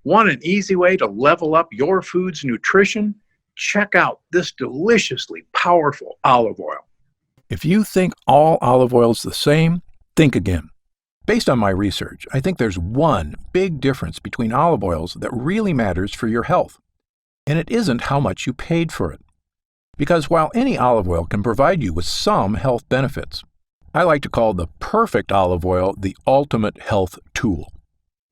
Want an easy way to level up your food's nutrition? Check out this deliciously powerful olive oil. If you think all olive oil is the same, think again. Based on my research, I think there's one big difference between olive oils that really matters for your health, and it isn't how much you paid for it. Because while any olive oil can provide you with some health benefits, I like to call the perfect olive oil the ultimate health tool.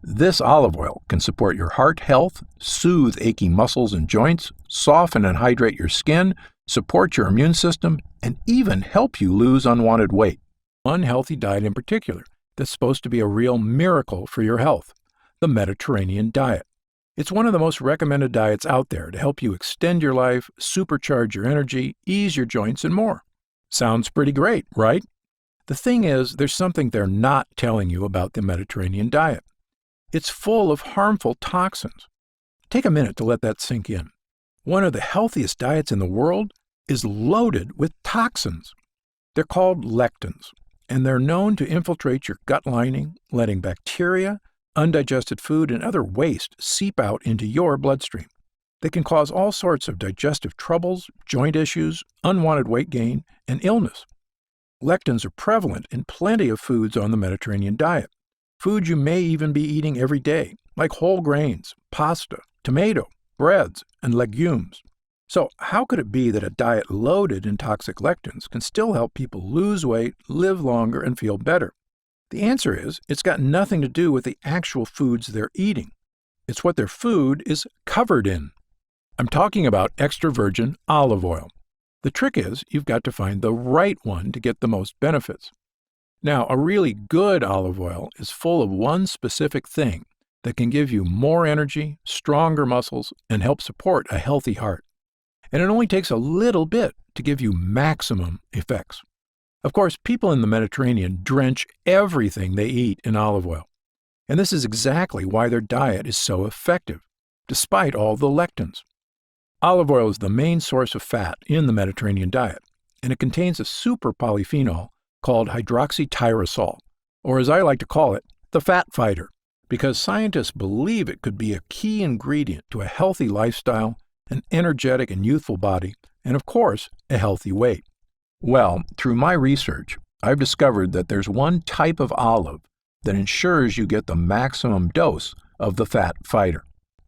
This olive oil can support your heart health, soothe aching muscles and joints, soften and hydrate your skin, support your immune system, and even help you lose unwanted weight. One healthy diet in particular that's supposed to be a real miracle for your health: the Mediterranean diet. It's one of the most recommended diets out there to help you extend your life, supercharge your energy, ease your joints, and more. Sounds pretty great, right? The thing is, there's something they're not telling you about the Mediterranean diet. It's full of harmful toxins. Take a minute to let that sink in. One of the healthiest diets in the world is loaded with toxins. They're called lectins, and they're known to infiltrate your gut lining, letting bacteria, undigested food, and other waste seep out into your bloodstream. They can cause all sorts of digestive troubles, joint issues, unwanted weight gain, and illness. Lectins are prevalent in plenty of foods on the Mediterranean diet. Foods you may even be eating every day, like whole grains, pasta, tomato, breads, and legumes. So how could it be that a diet loaded in toxic lectins can still help people lose weight, live longer, and feel better? The answer is, it's got nothing to do with the actual foods they're eating. It's what their food is covered in. I'm talking about extra virgin olive oil. The trick is, you've got to find the right one to get the most benefits. Now, a really good olive oil is full of one specific thing that can give you more energy, stronger muscles, and help support a healthy heart. And it only takes a little bit to give you maximum effects. Of course, people in the Mediterranean drench everything they eat in olive oil. And this is exactly why their diet is so effective, despite all the lectins. Olive oil is the main source of fat in the Mediterranean diet, and it contains a super polyphenol called hydroxytyrosol, or as I like to call it, the fat fighter, because scientists believe it could be a key ingredient to a healthy lifestyle, an energetic and youthful body, and of course, a healthy weight. Well, through my research, I've discovered that there's one type of olive that ensures you get the maximum dose of the fat fighter.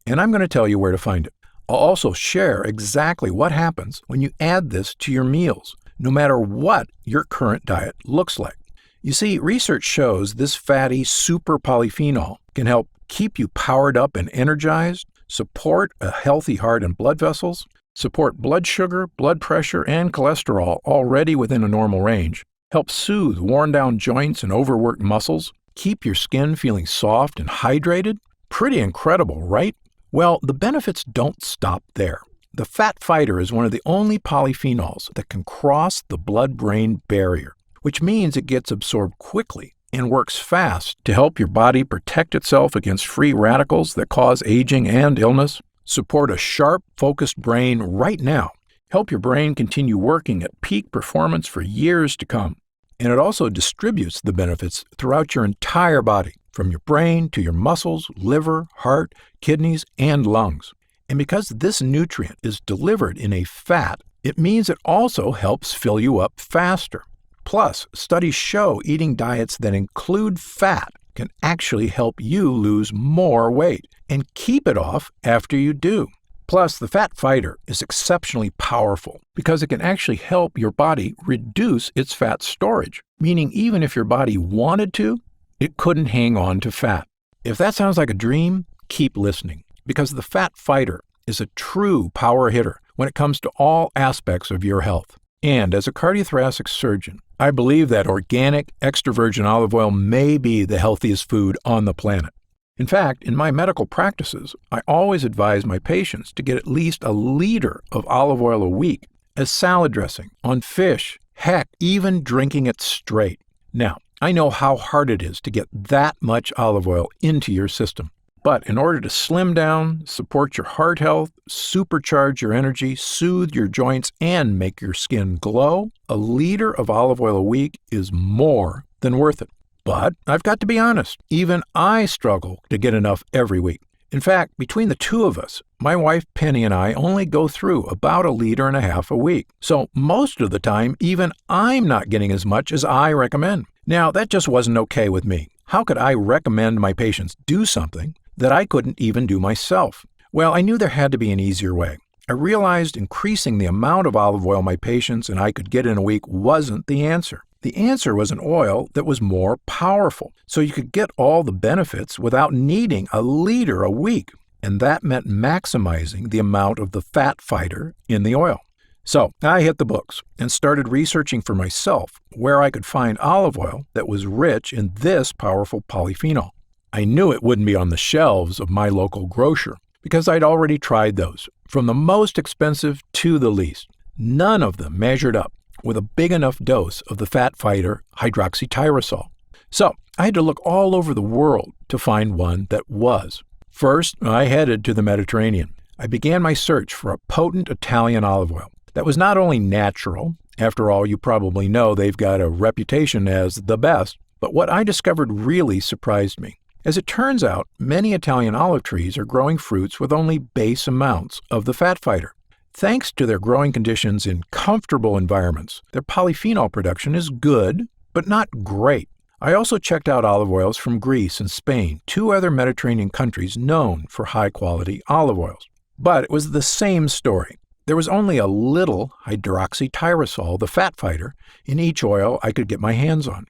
And I'm going to tell you where to find it. I'll also share exactly what happens when you add this to your meals, no matter what your current diet looks like. You see, research shows this fatty super polyphenol can help keep you powered up and energized, support a healthy heart and blood vessels, support blood sugar, blood pressure, and cholesterol already within a normal range, help soothe worn-down joints and overworked muscles, keep your skin feeling soft and hydrated. Pretty incredible, right? Well, the benefits don't stop there. The fat fighter is one of the only polyphenols that can cross the blood-brain barrier, which means it gets absorbed quickly and works fast to help your body protect itself against free radicals that cause aging and illness, support a sharp, focused brain right now, help your brain continue working at peak performance for years to come, and it also distributes the benefits throughout your entire body, from your brain to your muscles, liver, heart, kidneys, and lungs. And because this nutrient is delivered in a fat, it means it also helps fill you up faster. Plus, studies show eating diets that include fat can actually help you lose more weight and keep it off after you do. Plus, the fat fighter is exceptionally powerful because it can actually help your body reduce its fat storage, meaning even if your body wanted to, it couldn't hang on to fat. If that sounds like a dream, keep listening, because the fat fighter is a true power hitter when it comes to all aspects of your health. And as a cardiothoracic surgeon, I believe that organic, extra virgin olive oil may be the healthiest food on the planet. In fact, in my medical practices, I always advise my patients to get at least a liter of olive oil a week as salad dressing on fish, heck, even drinking it straight. Now, I know how hard it is to get that much olive oil into your system. But in order to slim down, support your heart health, supercharge your energy, soothe your joints, and make your skin glow, a liter of olive oil a week is more than worth it. But I've got to be honest, even I struggle to get enough every week. In fact, between the two of us, my wife Penny and I only go through about 1.5 liters a week. So most of the time, even I'm not getting as much as I recommend. Now, that just wasn't okay with me. How could I recommend my patients do something that I couldn't even do myself? Well, I knew there had to be an easier way. I realized increasing the amount of olive oil my patients and I could get in a week wasn't the answer. The answer was an oil that was more powerful, so you could get all the benefits without needing 1 liter a week, and that meant maximizing the amount of the fat fighter in the oil. So I hit the books and started researching for myself where I could find olive oil that was rich in this powerful polyphenol. I knew it wouldn't be on the shelves of my local grocer because I'd already tried those, from the most expensive to the least. None of them measured up with a big enough dose of the fat fighter hydroxytyrosol. So I had to look all over the world to find one that was. First, I headed to the Mediterranean. I began my search for a potent Italian olive oil that was not only natural, after all, you probably know they've got a reputation as the best, but what I discovered really surprised me. As it turns out, many Italian olive trees are growing fruits with only base amounts of the fat fighter. Thanks to their growing conditions in comfortable environments, their polyphenol production is good, but not great. I also checked out olive oils from Greece and Spain, 2 other Mediterranean countries known for high-quality olive oils. But it was the same story. There was only a little hydroxytyrosol, the fat fighter, in each oil I could get my hands on.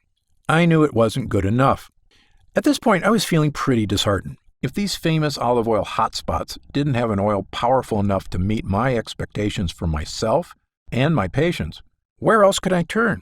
I knew it wasn't good enough. At this point, I was feeling pretty disheartened. If these famous olive oil hotspots didn't have an oil powerful enough to meet my expectations for myself and my patients, where else could I turn?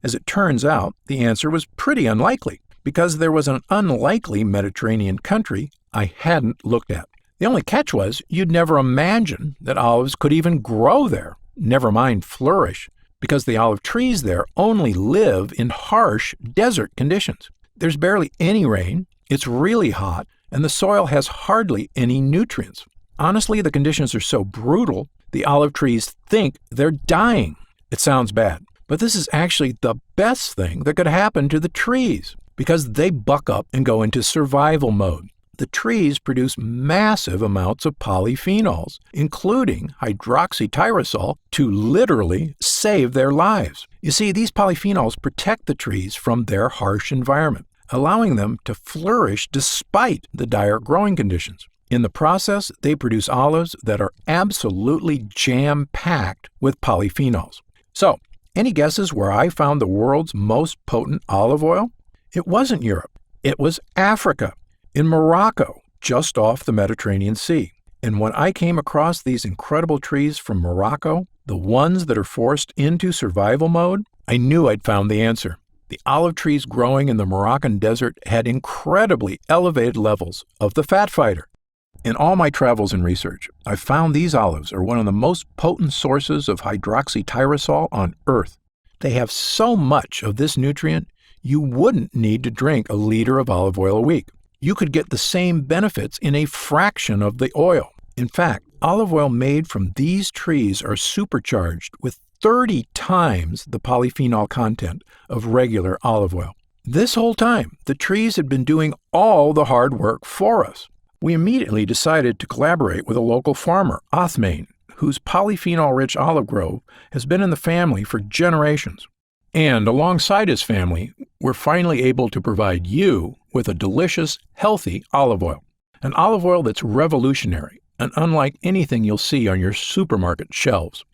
As it turns out, the answer was pretty unlikely, because there was an unlikely Mediterranean country I hadn't looked at. The only catch was you'd never imagine that olives could even grow there, never mind flourish, because the olive trees there only live in harsh desert conditions. There's barely any rain, it's really hot, and the soil has hardly any nutrients. Honestly, the conditions are so brutal, the olive trees think they're dying. It sounds bad, but this is actually the best thing that could happen to the trees, because they buck up and go into survival mode. The trees produce massive amounts of polyphenols, including hydroxytyrosol, to literally save their lives. You see, these polyphenols protect the trees from their harsh environment, allowing them to flourish despite the dire growing conditions. In the process, they produce olives that are absolutely jam-packed with polyphenols. So, any guesses where I found the world's most potent olive oil? It wasn't Europe. It was Africa, in Morocco, just off the Mediterranean Sea. And when I came across these incredible trees from Morocco, the ones that are forced into survival mode, I knew I'd found the answer. The olive trees growing in the Moroccan desert had incredibly elevated levels of the fat fighter. In all my travels and research, I've found these olives are one of the most potent sources of hydroxytyrosol on Earth. They have so much of this nutrient, you wouldn't need to drink 1 liter of olive oil a week. You could get the same benefits in a fraction of the oil. In fact, olive oil made from these trees are supercharged with 30 times the polyphenol content of regular olive oil. This whole time, the trees had been doing all the hard work for us. We immediately decided to collaborate with a local farmer, Othmane, whose polyphenol-rich olive grove has been in the family for generations. And alongside his family, we're finally able to provide you with a delicious, healthy olive oil. An olive oil that's revolutionary and unlike anything you'll see on your supermarket shelves.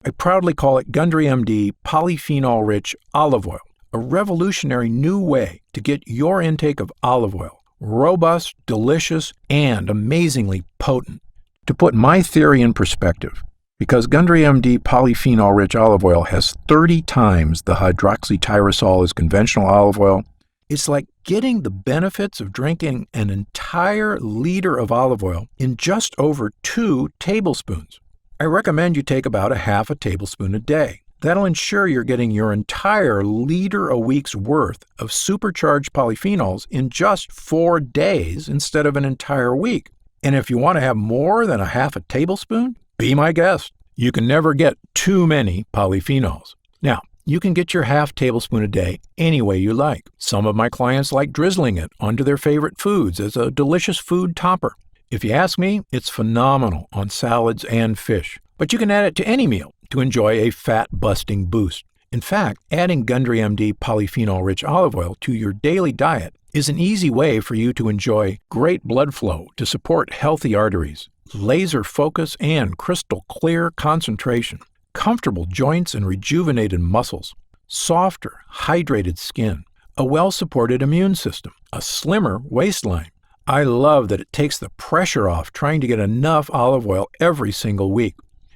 I proudly call it Gundry MD Polyphenol-Rich Olive Oil, a revolutionary new way to get your intake of olive oil. Robust, delicious, and amazingly potent. To put my theory in perspective, because Gundry MD Polyphenol-Rich Olive Oil has 30 times the hydroxytyrosol as conventional olive oil, it's like getting the benefits of drinking an entire liter of olive oil in just over 2 tablespoons. I recommend you take about 1/2 tablespoon a day. That'll ensure you're getting your entire liter a week's worth of supercharged polyphenols in just 4 days instead of an entire week. And if you want to have more than 1/2 tablespoon, be my guest. You can never get too many polyphenols. Now, you can get your 1/2 tablespoon a day any way you like. Some of my clients like drizzling it onto their favorite foods as a delicious food topper. If you ask me, it's phenomenal on salads and fish, but you can add it to any meal to enjoy a fat-busting boost. In fact, adding Gundry MD polyphenol-rich olive oil to your daily diet is an easy way for you to enjoy great blood flow to support healthy arteries, laser focus and crystal clear concentration, comfortable joints and rejuvenated muscles, softer, hydrated skin, a well-supported immune system, a slimmer waistline. I love that it takes the pressure off trying to get enough olive oil every single week.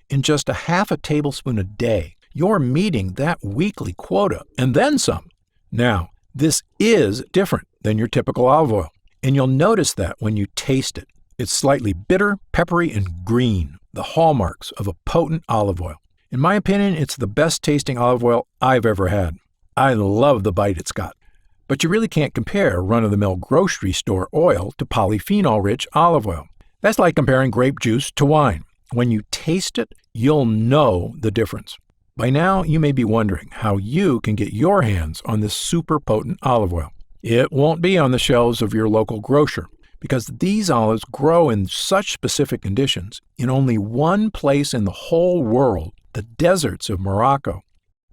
In just a half a tablespoon a day, you're meeting that weekly quota and then some. Now, this is different than your typical olive oil, and you'll notice that when you taste it. It's slightly bitter, peppery, and green, the hallmarks of a potent olive oil. In my opinion, it's the best tasting olive oil I've ever had. I love the bite it's got. But you really can't compare run-of-the-mill grocery store oil to polyphenol-rich olive oil. That's like comparing grape juice to wine. When you taste it, you'll know the difference. By now, you may be wondering how you can get your hands on this super potent olive oil. It won't be on the shelves of your local grocer because these olives grow in such specific conditions in only one place in the whole world, the deserts of Morocco.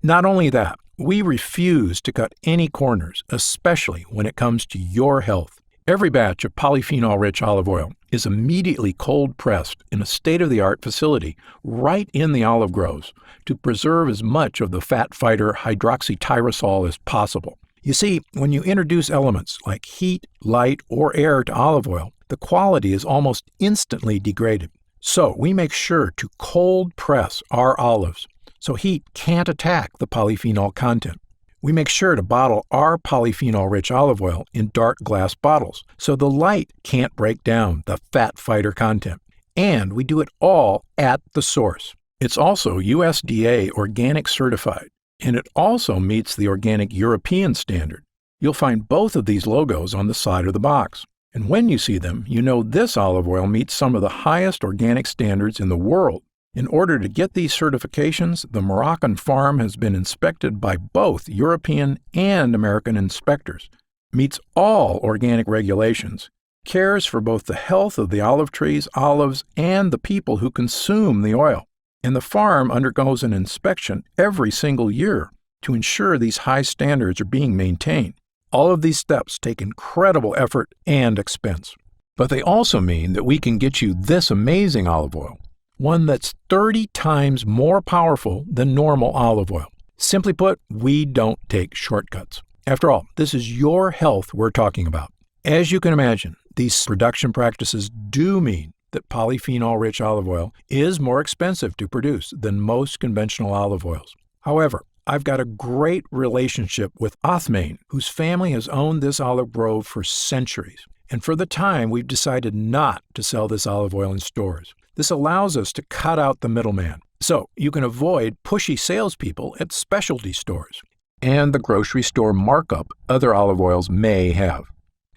Not only that, we refuse to cut any corners, especially when it comes to your health. Every batch of polyphenol-rich olive oil is immediately cold-pressed in a state-of-the-art facility right in the olive groves to preserve as much of the fat fighter hydroxytyrosol as possible. You see, when you introduce elements like heat, light, or air to olive oil, the quality is almost instantly degraded. So we make sure to cold-press our olives so heat can't attack the polyphenol content. We make sure to bottle our polyphenol-rich olive oil in dark glass bottles so the light can't break down the fat fighter content. And we do it all at the source. It's also USDA organic certified, and it also meets the organic European standard. You'll find both of these logos on the side of the box. And when you see them, you know this olive oil meets some of the highest organic standards in the world. In order to get these certifications, the Moroccan farm has been inspected by both European and American inspectors, meets all organic regulations, cares for both the health of the olive trees, olives, and the people who consume the oil. And the farm undergoes an inspection every single year to ensure these high standards are being maintained. All of these steps take incredible effort and expense. But they also mean that we can get you this amazing olive oil, one that's 30 times more powerful than normal olive oil. Simply put, we don't take shortcuts. After all, this is your health we're talking about. As you can imagine, these production practices do mean that polyphenol-rich olive oil is more expensive to produce than most conventional olive oils. However, I've got a great relationship with Othmane, whose family has owned this olive grove for centuries. And for the time, we've decided not to sell this olive oil in stores. This allows us to cut out the middleman, so you can avoid pushy salespeople at specialty stores and the grocery store markup other olive oils may have.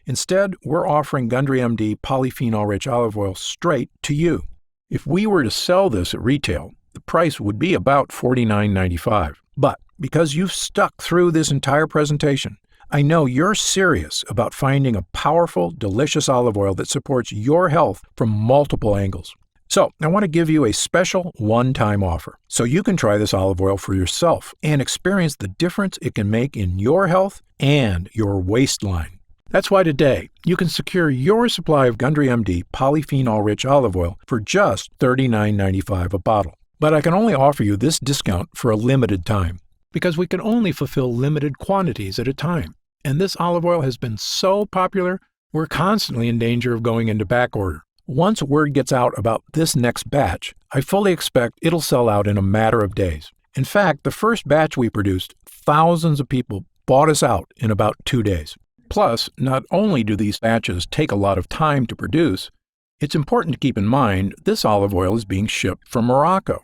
Instead, we're offering Gundry MD polyphenol-rich olive oil straight to you. If we were to sell this at retail, the price would be about $49.95. But because you've stuck through this entire presentation, I know you're serious about finding a powerful, delicious olive oil that supports your health from multiple angles. So I want to give you a special one-time offer so you can try this olive oil for yourself and experience the difference it can make in your health and your waistline. That's why today you can secure your supply of Gundry MD polyphenol-rich olive oil for just $39.95 a bottle. But I can only offer you this discount for a limited time because we can only fulfill limited quantities at a time. And this olive oil has been so popular, we're constantly in danger of going into back order. Once word gets out about this next batch, I fully expect it'll sell out in a matter of days. In fact, the first batch we produced, thousands of people bought us out in about 2 days. Plus, not only do these batches take a lot of time to produce, it's important to keep in mind this olive oil is being shipped from Morocco.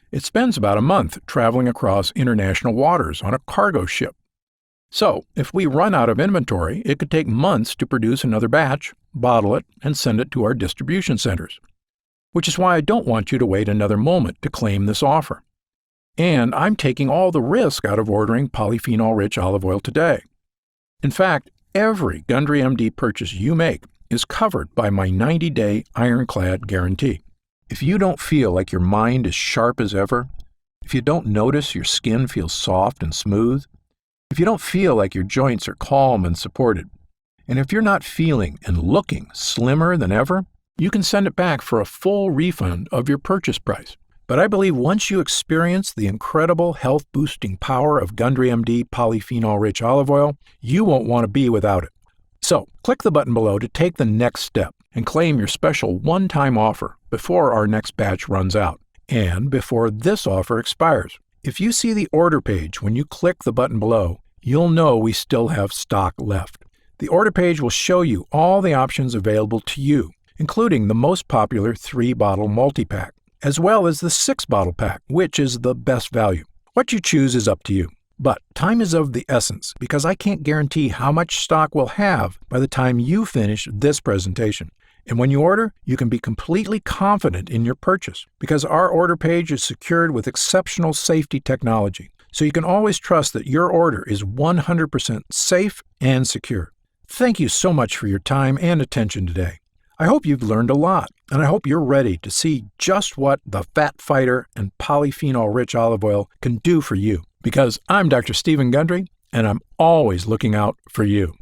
It spends about a month traveling across international waters on a cargo ship. So, if we run out of inventory, it could take months to produce another batch, bottle it, and send it to our distribution centers. Which is why I don't want you to wait another moment to claim this offer. And I'm taking all the risk out of ordering polyphenol-rich olive oil today. In fact, every Gundry MD purchase you make is covered by my 90-day ironclad guarantee. If you don't feel like your mind is sharp as ever, if you don't notice your skin feels soft and smooth, if you don't feel like your joints are calm and supported, and if you're not feeling and looking slimmer than ever, you can send it back for a full refund of your purchase price. But I believe once you experience the incredible health-boosting power of Gundry MD polyphenol-rich olive oil, you won't want to be without it. So, click the button below to take the next step and claim your special one-time offer before our next batch runs out and before this offer expires. If you see the order page when you click the button below, you'll know we still have stock left. The order page will show you all the options available to you, including the most popular 3-bottle multi-pack, as well as the 6-bottle pack, which is the best value. What you choose is up to you. But time is of the essence because I can't guarantee how much stock we'll have by the time you finish this presentation. And when you order, you can be completely confident in your purchase because our order page is secured with exceptional safety technology. So you can always trust that your order is 100% safe and secure. Thank you so much for your time and attention today. I hope you've learned a lot, and I hope you're ready to see just what the Fat Fighter and polyphenol-rich olive oil can do for you. Because I'm Dr. Stephen Gundry, and I'm always looking out for you.